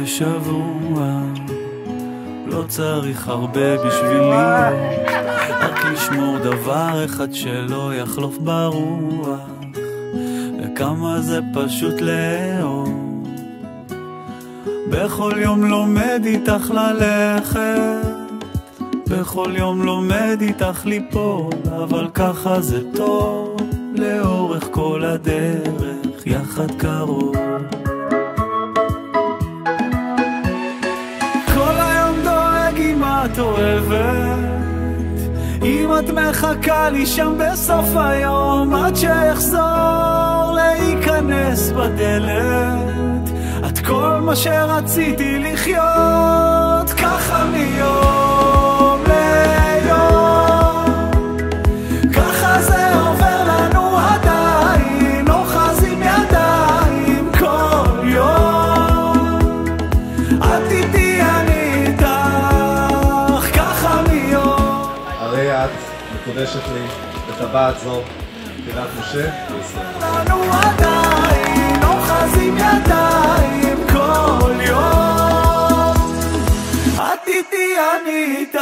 בשבוע, לא צריך הרבה בשבילי, רק לשמור דבר אחד שלא יחלוף ברוח, וכמה זה פשוט לאהוב. בכל יום לומד איתך ללכת, בכל יום לומד איתך ליפול, אבל ככה זה טוב, לאורך כל הדרך יחד קרוב. כל היום דואג אם את אוהבת, אם את מחכה לי שם בסוף היום, עד שיחזור להיכנס בדלת. את כל מה שרציתי לחיות, ככה מיום ליום, ככה זה עובר לנו עדיין, אוחזים ידיים כל יום. את איתי אני איתך, ככה מיום. הרי את מקודשת לי בטבעת זו, קריית משה וישראל. לנו עדיין, אוחזים ידיים כל יום. את איתי אני איתך.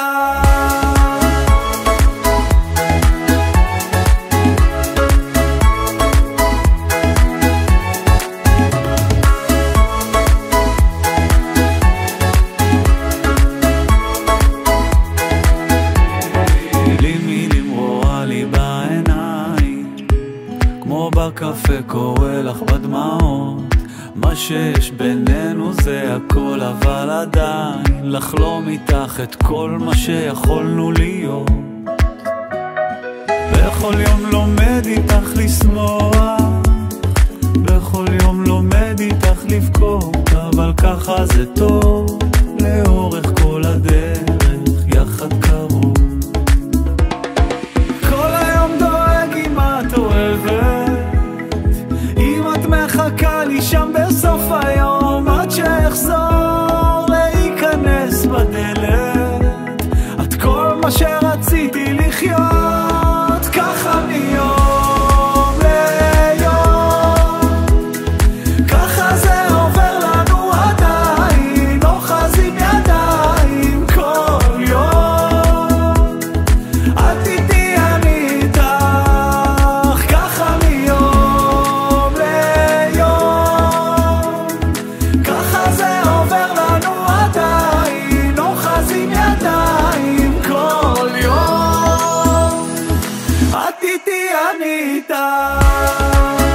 כמו בקפה קורא לך בדמעות, מה שיש בינינו זה הכל, אבל עדיין לחלום איתך את כל מה שיכולנו להיות. בכל יום לומד איתך לשמוח, בכל יום לומד איתך לבכות, אבל ככה זה טוב, לאורך כל הדרך יחד קרוב. כל היום דואג אם את אוהבת, מחכה לי שם בסוף היום, עד שיחזור להיכנס בדלת. את כל מה שרציתי לחיות, ככה מיום ליום, ככה זה עובר לנו עדיין, אוחזים ידיים כל יום. את איתי אני איתך, ככה מיום איתי אני איתך.